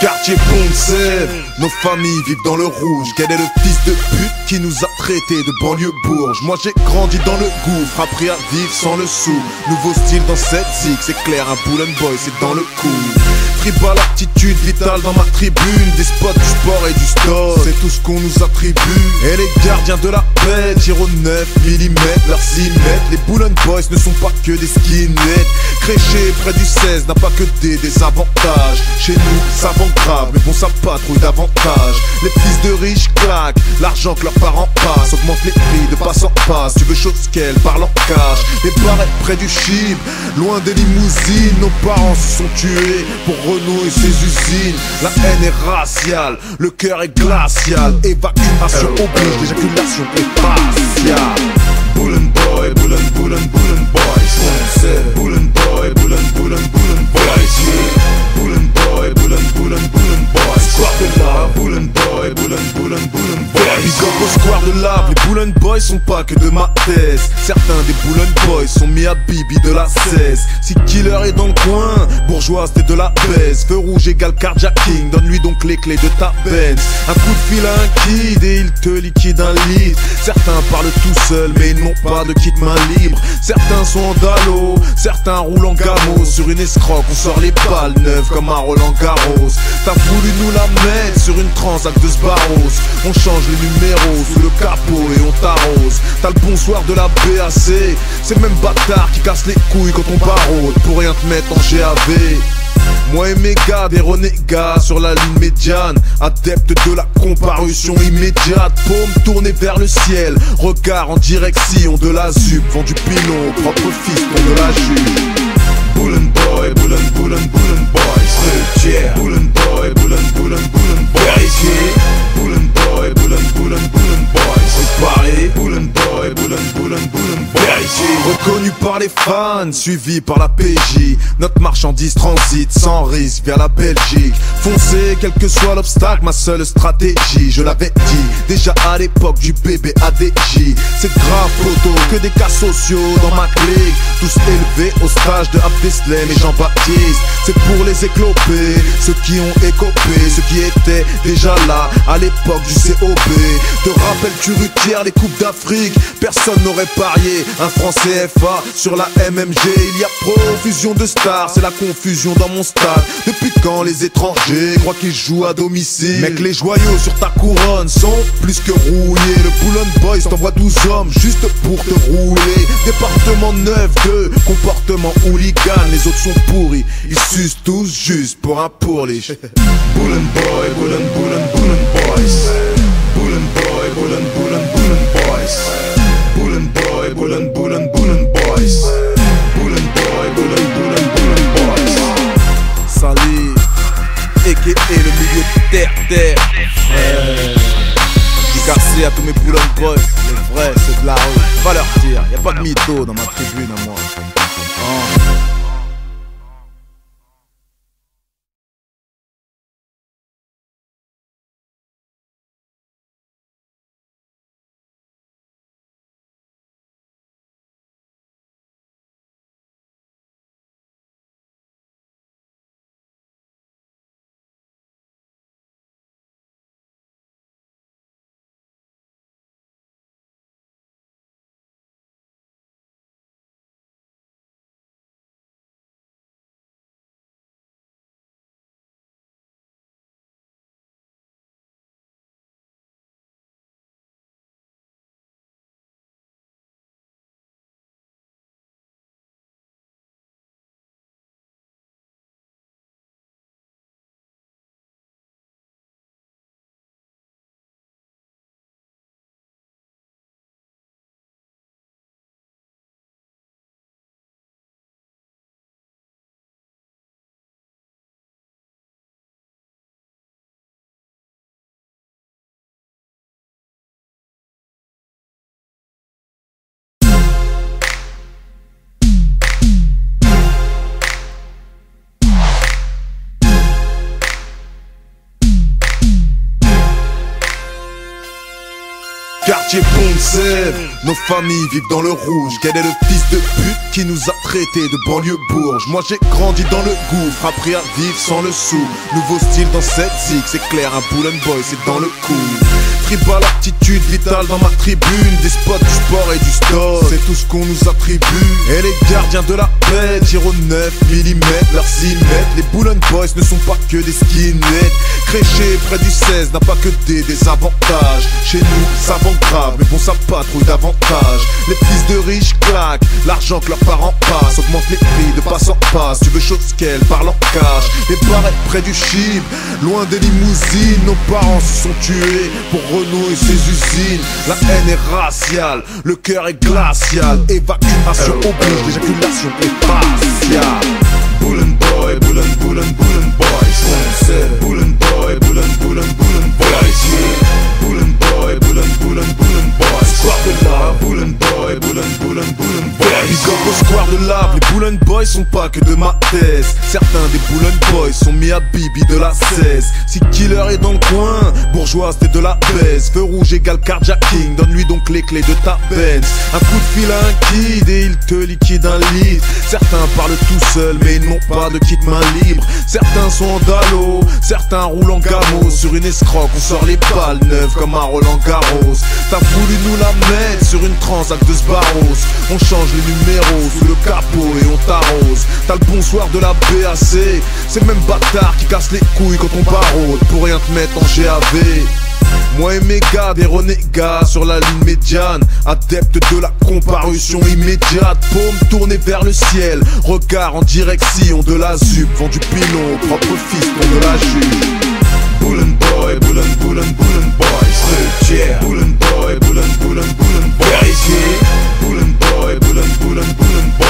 quartier Pont-de-Sèvres, nos familles vivent dans le rouge. Quel est le fils de pute qui nous a traités de banlieue bourge? Moi j'ai grandi dans le gouffre, appris à vivre sans le sou. Nouveau style dans cette zig, c'est clair, un Bull and Boy c'est dans le coup. Tribal attitude vitale dans ma tribune, des spots du sport et du stock, c'est tout ce qu'on nous attribue. Et les gardiens de la paix tirent au 9 mm, leurs 6 mètres. Les Bull and Boys ne sont pas que des skinheads. Créché près du 16 n'a pas que des désavantages. Chez nous ça vend grave, mais bon ça patrouille davantage. Les fils de riches claquent l'argent que leurs parents passent, augmente les prix de passe en passe. Tu veux chose qu'elle parle en cash. Les barrettes près du chib, loin des limousines. Nos parents se sont tués pour Renault et ses usines. La haine est raciale, le cœur est glacial. Évacuation oblige, l'éjaculation est faciale. Bull and Boy, Bull and Bull and Bull and Boys. Bull and Boy, Bull and Bull and Bull and Boys. Bull and Boy, Bull and Bull and Bull and Boys. Square de Lave, Bull and Boy, Bull and Bull and Bull and Boys. Big up au Square de Lave, les Bull and Boys sont pas que de ma thèse. Certains des Bull and Boys sont mis à Bibi de la 16. Si Killer est dans le coin, bourgeoise t'es de la baisse. Feu rouge égale carjacking, donne-lui donc les clés de ta Benz. Un coup de fil à un kid et il te liquide un litre. Certains parlent tout seuls mais ils n'ont pas de kit main libre. Certains sont en dallo, certains roulent en gamo. Sur une escroque on sort les balles neuves comme un Roland Garros. T'as voulu nous la mettre sur une transac de Sbarros. On change les numéros sous le capot et on t'arrose. T'as le bonsoir de la BAC, c'est le même bâtard qui casse les couilles quand on barode pour rien te mettre en GAV. Moi et mes gars, des renégats sur la ligne médiane, adeptes de la comparution immédiate. Paume tournée vers le ciel, regard en direction de la ZUP. Vendu pilon au propre fiston de la juge. Bull and Boy, Bull and Bull and Bull and Boys. Bull and Boy, Bull and Bull and Bull and Boys. Bull and Boy, Bull and Bull and Bull and Boys. Paris, Bull and Boy, Bull and Bull and Bull and Boys. Reconnu par les fans, suivi par la PJ. Notre marchandise transite sans risque vers la Belgique. Foncez, quel que soit l'obstacle, ma seule stratégie. Je l'avais dit déjà à l'époque du bébé ADJ. C'est grave photo, que des cas sociaux dans ma clique. Tous élevés au stage de Abdeslam et Jean-Baptiste. C'est pour les éclopés, ceux qui ont écopé, ceux qui étaient déjà là à l'époque du COB. Te rappelles-tu Rutière, les coupes d'Afrique? Personne n'aurait parié un franc CFA sur la MMG. Il y a profusion de stars, c'est la confusion dans mon stade. Depuis quand les étrangers croient qu'ils jouent à domicile? Mec, les joyaux sur ta couronne sont plus que rouillés. Le Bull and Boys t'envoie 12 hommes juste pour te rouler. Département 9 de comportement hooligan. Les autres sont pourris, ils sucent tous juste pour un pourlich. Bull and Boy, Bull and Bull and Bull and Boys. Bull and Boy, Bull and Bull and Bull and Boys. Bull and Boy, Bull and Bull and Bull and Boys. Bull and Boy, Bull and Bull and Bull and Boys. Salut, a.k.a. le milieu de terre. Dédicacé à tous mes Bull and Boys, les vrais, c'est de la rue. Va leur dire, y'a pas de mytho dans ma tribune à moi. quartier Pont-de-Sèvres, nos familles vivent dans le rouge. Quel est le fils de pute qui nous a traités de banlieue bourge? Moi j'ai grandi dans le gouffre, appris à vivre sans le sou. Nouveau style dans cette zig, c'est clair, un Bull and Boy c'est dans le coup. Tribal aptitude vitale dans ma tribune, des spots du sport et du stock, c'est tout ce qu'on nous attribue. Et les gardiens de la paix tirent au 9 mm, leurs 6 mètres. Les Bull and Boys ne sont pas que des skinheads. Crécher près du 16 n'a pas que des désavantages. Chez nous ça vend grave, mais bon ça patrouille davantage. Les fils de riches claquent l'argent que leurs parents passent, augmente les prix de passe en passe. Tu veux chose qu'elle parle en cash. Les barrettes près du chib, loin des limousines. Nos parents se sont tués pour Renault et ses usines. La haine est raciale, le cœur est glacial. Évacuation oblige, l'éjaculation est partiale. Bull and Boy, Bull and Bull and Bull and Boys. Bull and Boy, Bull and Bull and Bull and Boys. Bull and Boy, Bull and Bull and Bull and Boys. Square de lave, Bull and Boy, Bull and Bull and Bull and Boys. Big up au square de lave, les Bull and Boys sont pas que de ma thèse. Certains des Bull and Boys sont mis à Bibi de la 16. Si Killer est dans le coin, bourgeoise t'es de la baisse. Feu rouge égale carjacking, donne-lui donc les clés de ta Benz. Un coup de fil à un kid et il te liquide un litre. Certains parlent tout seuls mais ils n'ont pas de kit main libre. Certains sont en dallo, certains roulent en gamo. Sur une escroque on sort les balles neuves comme à Roland Garros. T'as voulu nous la mettre sur une transac de Sbarros. On change les numéros sous le capot et on t'arrose. T'as le bonsoir de la BAC, c'est le même bâtard qui casse les couilles quand on parode pour rien te mettre en GAV. Moi et mes gars, des renégats sur la ligne médiane, adeptes de la comparution immédiate. Paume tournée vers le ciel, regard en direction de la ZUP. Vendu pilon au propre fiston de la jupe. Bull and Boy, Bull and Bull and Bull and Boys. Bull and Boy, Bull and Bull and Bull and Boys. Bull and Boy, Bull and Bull and Bull and Boys.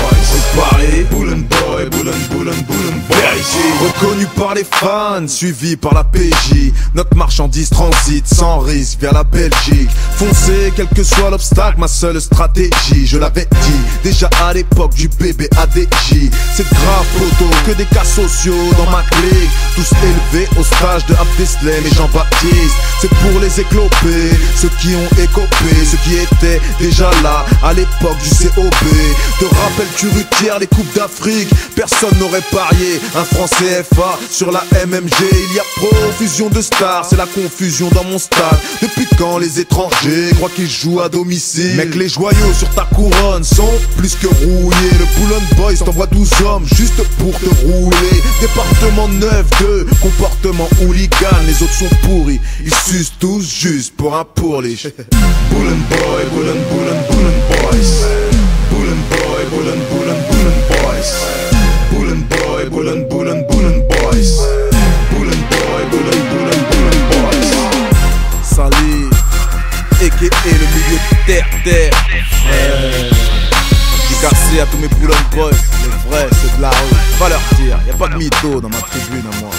Paris, Bull and Boy, Bull and Bull and Bull and Boys. Reconnu par les fans, suivi par la PJ. Notre marchandise transite sans risque vers la Belgique. Foncer, quel que soit l'obstacle, ma seule stratégie. Je l'avais dit déjà à l'époque du bébé ADJ. C'est grave photo, que des cas sociaux dans ma clique. Tous élevés au stage de Abdeslam et Jean-Baptiste. C'est pour les éclopés, ceux qui ont écopé, ceux qui étaient déjà là à l'époque du COB. Te rappelles-tu Rutière, les coupes d'Afrique? Personne n'aurait parié un franc CFA sur la MMG. Il y a profusion de stars, c'est la confusion dans mon stade. Depuis quand les étrangers croient qu'ils jouent à domicile? Mec, les joyaux sur ta couronne sont plus que rouillés. Le Bull and Boys t'envoie 12 hommes juste pour te rouler. Département 9-2, comportement hooligan. Les autres sont pourris, ils sucent tous juste pour un pourlich. Bull and Boy, Bull and Bull and Bull and Boys. Bull and Boy, Bull and Bull and Bull and Boys. Bull and Boy, Bull and Bull and Bull and Boys. Bull and Boy, Bull and Bull and Bull and Boys. Salut, a.k.a. le milieu de terre. Dédicacé à tous mes Bull and Boys, les vrais, c'est de la rue. Va leur dire, y'a pas de mytho dans ma tribune à moi.